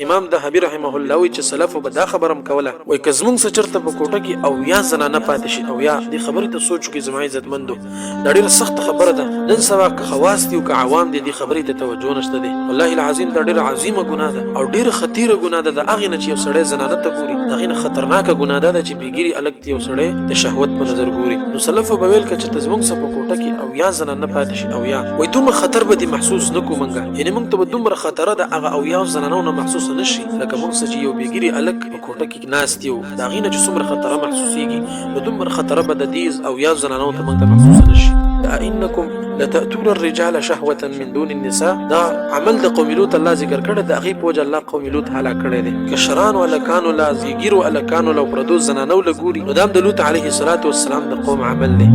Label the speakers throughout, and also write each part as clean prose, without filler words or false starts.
Speaker 1: امام ذهبي رحمه الله وی چې سلف به دا خبرم کوله وای که زمونږ څه چرته په کوټه کې او یا زنانه پاتې شي او یا دې خبرې ته سوچ کې زما عزتمندو دا ډېره سخته خبره ده. نن سبا که خواص دي او که عوام دي دې خبرې ته توجه نشته دی. والله العظیم دا ډېره عظیمه ګناه ده او ډېره خطیره ګناه ده. د هغې نه چې یو سړی زنانه ته ګوري د هغې نه خطرناکه ګناه ده چې بېګیري هلک یو سړی د شهوت په نظر ګوري. نو سلفو به ویل که چېرته زمونږ څه په کوټه کې او یا زنانه پاتې شي او یا وایي دومره خطر به دې محسوس نه کړو مونږه، یعنې مونږ ته به دومره خطره د هغه او یا زنانو نه محسوسه نه شي لکه مونږ څه چې یو بېګیري هلک په کوټه کې ناست یو د هغې نه چې څومره خطره محسوسېږي نو دومره خطره به د دې او یا زنانو ته مونږ ته محسوسه نه شي. أئنكم لتأتون الرجال شهوة من دون النساء دا عمل د قوم لوط الله ذکر کړه. د هغې په وجه الله قوم لوط هلاک کړی دی. کشرانو هلکانو له زیږیرو هلکانو له پردو زنانو له ګوري نو دا هم د لوط علیه السلام د قوم عمل دی.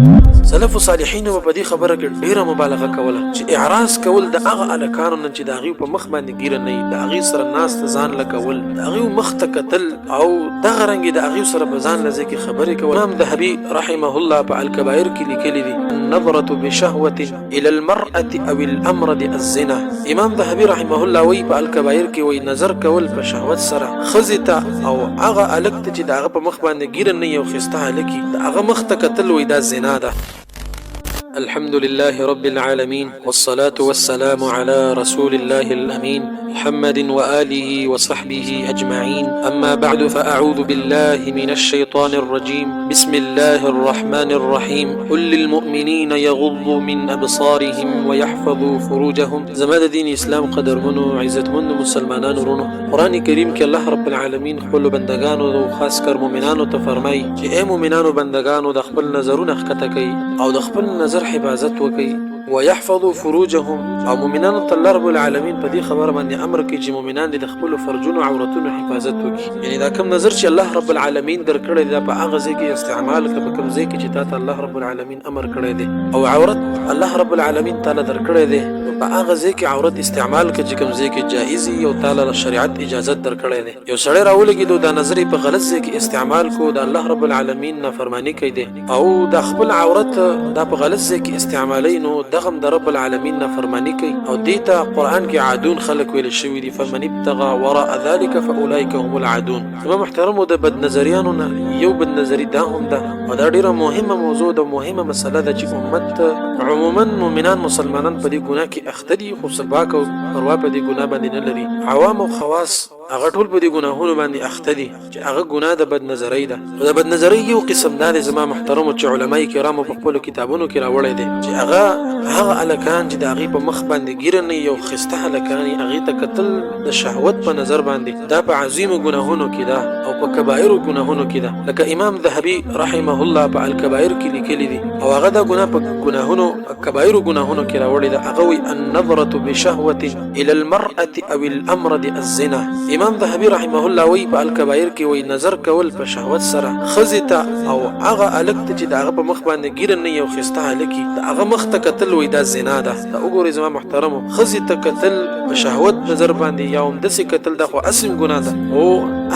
Speaker 1: سلفو صالحینو به په دې خبره کې ډېره مبالغه کوله چې اعراض کول د هغه هلکانو نه چې د هغې په مخ باندې ګیره نه وي، د هغې سره ناست ځان لګول، د هغې مخ ته کتل او دغه رنګې د هغې سره په ځان لځای کې خبرې کول. امام ذهبي رحمه الله په الکبایر کې لیکلي دي النظرة بشهوة الى المرأة او الامر د الزنا. امام ذهبي رحمه الله وی په الکبایر کې وی نظر کول په شهوت سره ښځې ته او هغه هلک ته چې د هغه په مخ باندې ګیره نه وي او ښایسته هلک وي د هغه مخ ته کتل وی دا زنا ده. الحمد لله رب العالمين والصلاة والسلام على رسول الله الأمين محمد وآله وصحبه أجمعين. أما بعد فأعوذ بالله من الشيطان الرجيم. بسم الله الرحمن الرحيم. قل للمؤمنين يغضوا من أبصارهم ويحفظوا فروجهم. زماد دين إسلام قدر منو عزت منو مسلمانان رونو قرآن كريم کې الله رب العالمين خپل بندگانو او خاص کر مؤمنانو ته فرمایي چې اے مؤمنانو بندگانو د خپل نظرونه ښکته کوي او د خپل نظر حفاظت وکي ويحفظوا فروجهم او مؤمنانو ته الله رب العالمین په دې خبره باندې امر کوي چې مؤمنان د خپل فرجونو عورتونو حفاظت وکي. یعنی دا کوم نظر چې الله رب العالمین درکړی دا په هغه ځای کې استعمال کړه په کوم ځای کې چې تاسو الله رب العالمین امر کړی دی او عورت الله رب العالمین تعالی درکړی دی په هغه ځای کې عورت استعمال کړه چې کوم ځای کې جایز او تعالی شریعت اجازه درکړی دی. یو سړی راولګي دا نظر په غلط ځای کې استعمال کو دا الله رب العالمین نافرمانی کوي دی او د خپل عورت دا په غلط ځای کې استعمالي نو دغم د رب العالمین نافرمانی کوي او دیتا قرآن کې عادون خلق ویل شوی دي فمن ابتغى وراء ذلك فاولئك هم العادون. زما محترمو د بد نظریانو نه یو بد نظری دا هم ده او دا ډیره مهمه موضوع ده مهمه مسله ده چې امت عموما مؤمنان مسلمانان په دې ګناه کې اخته دي خو سباک او پروا په دې ګناه باندې نه لري. عوام او خواص هغه ټول په دې ګناهونو باندې اخته دي چې هغه ګناه د بد نظرۍ ده. د بد نظرۍ یو قسم دا دی زما محترمو چې علماء کرامو په خپلو کتابونو کې راوړی دی چې هغه هلکان چې د هغې په مخ باندې ګیره نه یو ښایسته هلکان یې هغې ته کتل د شهوت په نظر باندې دا په عظیمو ګناهونو کې ده او په کبایرو ګناهونو کې ده. لکه امام ذهبي رحمه الله په الکبایر کې لیکلي دي او هغه دا ګناه په ګناهونو کبایرو ګناهونو کې راوړی ده. هغه وایي النظرة بشهوة الى المرأة او الامر د الزنا. امام ذهبي رحمه الله وی په الکبایر کې وی نظر کول په شهوت سره ښځې ته او هغه هلک ته چې د هغه په مخ باندې ګیره نه یو ښایسته هلک وي د هغه مخ ته کتل وی دا زنا ده. دا وګورئ زما محترمو ښځې ته کتل په شهوت نظر باندې یا همداسې کتل دا خو اصم ګناه ده او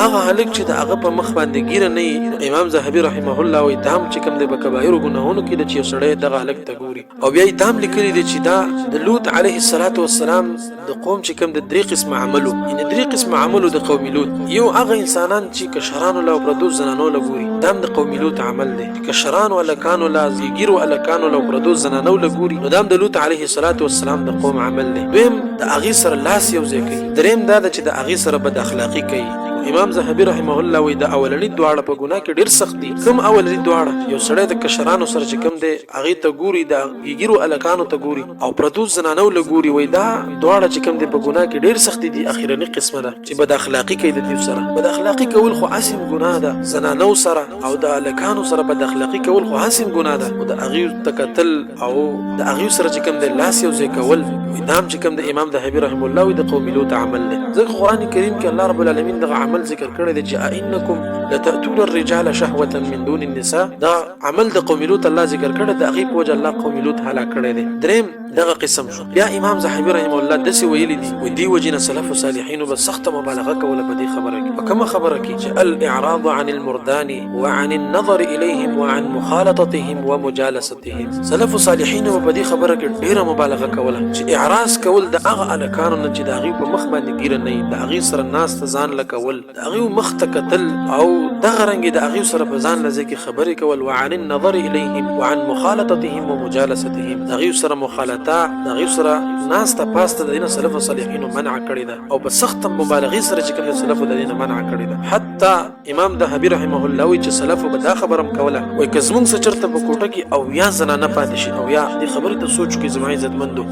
Speaker 1: هغه هلک چې د هغه په مخ باندې ګیره نه وي امام ذهبي رحمه الله وی دا هم چې کوم دی په کبایرو ګناهونو کې ده چې یو سړی دغه هلک ته ګوري. او بیا یې دا هم لیکلي دي چې دا د لوط علیه السلام د قوم چې کوم د درې قسمه عملو یعنې درې قسمه عملو د قوم لوط. یو هغه انسانان چې کشرانو له پردو زنانو له ګوري دا هم د قوم لوط عمل دی. کشرانو هلکانو له زیږیرو هلکانو له پردو زنانو له ګوري نو دا هم د لوط علیه السلام د قوم عمل دی. دویم د هغې سره لاس یو ځای کوي. دریم دا ده چې د هغې سره بد اخلاقي کوي. امام ذهبي رحمه الله وی د اولنی دواړه په ګناه کې ډیر سخت دي. کوم اولنی دواړه یو سړی د کشرانو سره چې کوم دی هغې ته ګوري د زیږیرو هلکانو ته ګوري او پردو زنانو له ګوري وی دا دواړه چې کوم دی په ګناه کې ډیر سخت دي. اخرنی قسمه ده چې بد اخلاقي کوي د دې سره. بد اخلاقي کول خو عظیم ګناه ده. زنانو سره او د هلکانو سره بد اخلاقي کول خو عظیم ګناه ده او د هغې ته کتل او د هغې سره چې کوم دی لاس یو ځای کول دا هم چې کوم د امام ذهبي رحمه الله وی د قوم لوط عمل دی. ځکه قرآن کریم کې الله رب العالمین دغه عمل عمل ذکر کړی دی چې انکم لتأتون الرجال شهوة من دون النساء. دا عمل د قوم لوط الله ذکر کړی د هغې په وجه الله قوم لوط هلاک کړی دی. دریم دغه قسم شو. بیا امام زاهبي رحمه الله داسې ویلي دي وایي دې وجې نه سلف صالحینو به سخته مبالغه کوله په دې خبره کې. په کومه خبره کې چې الاعراض عن المردان وعن النظر الیهم وعن مخالطتهم ومجالستهم. سلف صالحینو په دې خبره کې ډیره مبالغه کوله چې اعراض کول د هغه الکانو نه چې د هغې په مخ باندې ګیره نه وي، د هغې سره ناست ځان لکول، د هغې مخ ته کتل او دغه رنګې د هغې سره په ځان لځای کې خبرې کول. وعن النظر الیهم وعن مخالطتهم ومجالستهم، د هغې سره مخالطه، د هغې سره ناسته پاسته د دې نه سلف صالحینو منع کړې ده او په سخته مبالغې سره چې کوم سلفو د دې نه منع کړې ده. حتی امام ذهبي رحمه الله وایي چې سلفو به دا خبره هم کوله وایي که زمونږ څه چېرته په کوټه کې اویا زنانه پاتې شي، اویا دې خبرې ته سوچ وکړئ زما عزتمندو،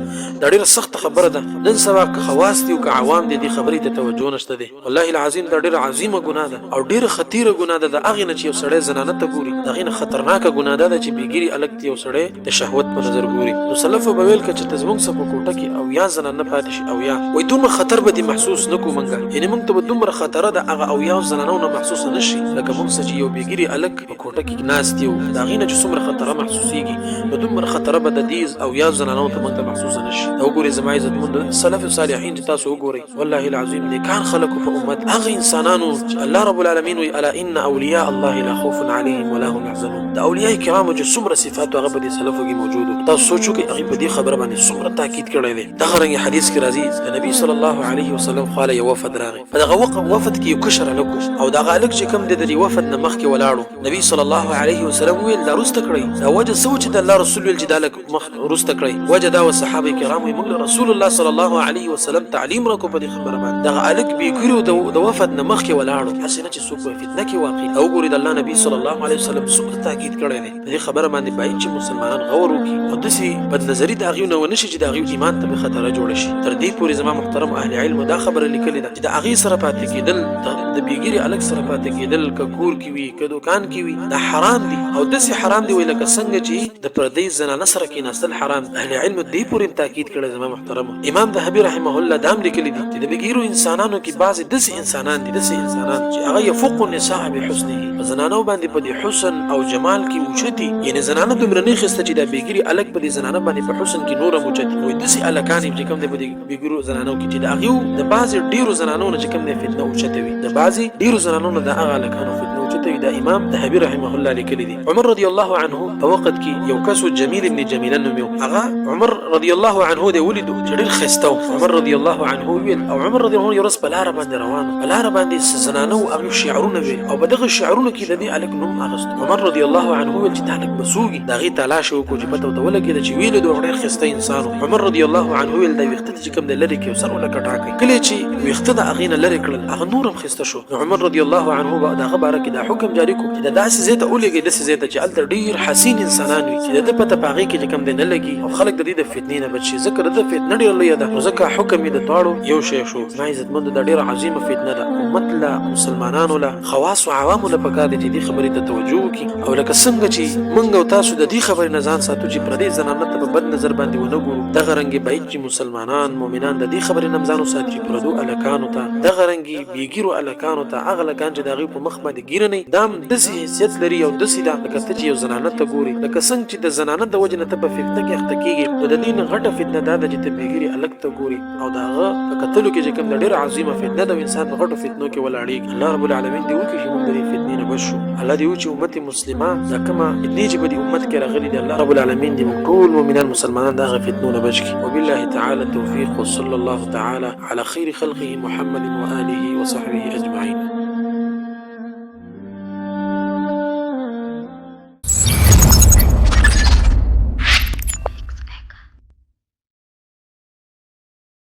Speaker 1: دا ډېره سخته خبره ده. نن سبا که خواص دي او که عوام دي دې خبرې ته توجه نشته دی. والله العظیم دا ډېره عظیمه ګناه ده او ډېره خطیره ګناه ده. د هغې نه چې یو سړی زنانه ته ګوري، د هغې نه خطرناکه ګناه ده چې بېګیري هلک ته یو سړی د شهوت په نظر ګوري. نو سلفو به ویل که چې ته زمونږ څه په کوټه کې اویا زنانه پاتې شي، اویا وایي دومره خطر به دې محسوس نه کړو مونږه، یعنې مونږ ته به دومره خطره د هغه اویاو زنانو نه محسوسه نه شي لکه مونږ څه چې یو بېګیري هلک په کوټه کې ناست یو، د هغې نه چې څومره خطره محسوسېږي نو دومره خطره به د دې اویا زنانو ته مونږ ته محسوسه نه شي. دا وګورئ زما عزتمندو سلف صالحین چې تاسو وګورئ، والله العظیم نیکان خلکو په امت هغه انسانانو چې الله رب العالمین وایي الا ان اولیاء الله لا خوف علیهم ولا هم یحزنون. د اولیاء کرامو چې څومره صفات هغه په دې سلفو کې موجود وو. تاسو سوچ وکړئ هغې په دې خبره باندې څومره تاکید کړی دی. دغه رنګې حدیث کې راځي د نبي صلی الله علیه وسلم خواله یو وفد راغی، په دغه وفد کې یو کشر هلک او دغه هلک چې کوم دی د دې وفد نه مخکې ولاړو. نبي صلی الله علیه وسلم ویل دا وروسته کړئ. دا وجه څه و چې د الله رسول ویل چې دا هلک مخ وروسته کړئ؟ وجه دا و صحابه کرام وایي موږ له رسول الله صلی الله علیه وسلم تعلیم راکړو په دې خبره باندې. دغه هلک بېګیرو د وفد نه مخکې ولاړو، هسې نه چې څوک په فتنه کې واقع. او وګورئ د الله نبي صلی الله علیه وسلم څومره تاکید کړی دی په دې خبره باندې باید چې مسلمانان غور وکړي او داسې بدنظري د هغې نه ونه شي چې د هغې ایمان ته به خطره جوړه شي. تر دې پورې زما محترم اهل علم دا خبره لیکلې ده چې د هغې سره پاتې کېدل، د بېګیري هلک سره پاتې کېدل که کور کې وي که دوکان کې وي دا حرام دي او داسې حرام دي وایي لکه څنګه چې د پردۍ زنانه سره کېناستل حرام. اهل علم دې پورې تاکید کړی زما محترم. امام ذهبي رحمه الله دا هم لیکلي دي چې د بېګیرو انسانانو کې بعضې داسې انسانان دي، داسې انسانان چې هغه یفوق النساء بحسنه، په زنانو باندې په دې حسن او جمال کې اوچتي، یعنې زنانه دومره نه ښایسته چې دا بېګیري هلک په دې زنانه باندې په حسن کې نور هم اوچتي. وایي داسې هلکان چې کوم دی په دې بېګیرو زنانو کې چې د هغې د بعضې ډېرو زنانو نه چې کوم دی فتنه اوچته وي، د بعضې ډېرو زنانو نه د هغه هلکانو فتنه اوچته وي. دا امام ذهبي رحمه الله لیکلي دي. عمر رضی الله عنه په وخت کې یو کس و جمیل ابن جمیله نوم یې، هغه عمر رضی الله عنه دی ولیدو چې ډېر ښایسته و. عمر رضی الله عنه ویل او عمر رضی الله عنه یو ورځ په لاره باندې روان و، په لاره باندې زنانه و هغې شعرونه وې او په دغه شعرونو کې د دې هلک نوم اخیست. عمر رضی الله عنه ویل چې دا هلک به څوک وي؟ د هغې تلاش یې وکړو چې پته ورته ولګېده چې ویلیدو ډېر ښایسته انسان و. عمر رضی الله عنه ویل دا ویښته چې کوم دی لرې کړي او سر ولکټا کړئ. کله چې ویښته د هغې نه لرې کړل هغه نور هم ښایسته شو. نو عمر رضی الله عنه د هغه باره کې دا حکم جاري کړو چې د داسې ځای ته ولېږئ، داسې ځای ته چې هلته ډېر حسین انسانان وي چې د ده پته په هغې کې چې کوم دی نه لګي او خلک د دې د فتنې نه بچ شي، ځکه د ده فتنه ډېره لویه ده. نو ځکه حکم یې د دواړو یو شی شو. زما عزتمندو دا ډېره عظیمه فتنه ده. امت له مسلمانانو له خواص و عوامو له پکار دی چې دې خبرې ته توجه وکړي او لکه څنګه چې موږ او تاسو د دې خبرې نه ځان ساتو چې پردۍ زنانه ته په بد نظر باندې ونه ګورو، دغه رنګې باید چې مسلمانان مؤمنان د دې خبرې نه ځان وساتي چې پردو هلکانو ته، دغه رنګې بېګیرو هلکانو ته، هغه هلکان چې د هغې په مخ باندې ګیره نه وي، دا هم داسې حیثیت لري او داسې ده لکه ته چې یو زنانه ته ګورې، لکه څنګه چې د زنانه د وجې نه ته په فتنه کې اخته کېږي، نو د دې نه غټه فتنه دا ده چې ته بېګیري هلک ته ګورې او د هغه په کتلو کې چې کوم د ډېره عظیمه فتنه ده او انسان په غټو فتنو کې ولاړېږي. الله رب العالمین دې وکړي چې موږ د دې فتنې نه بچ شو. الله دې وکړي چې امت مسلمه دا کومه فتنې چې په دې امت کې راغلي دي، الله رب العالمین دې موږ ټول مؤمنان مسلمانان د هغه فتنو نه بچ کړي. وبالله تعالى التوفيق وصلى الله تعالى على خير خلقه محمد وآله وصحبه أجمعين.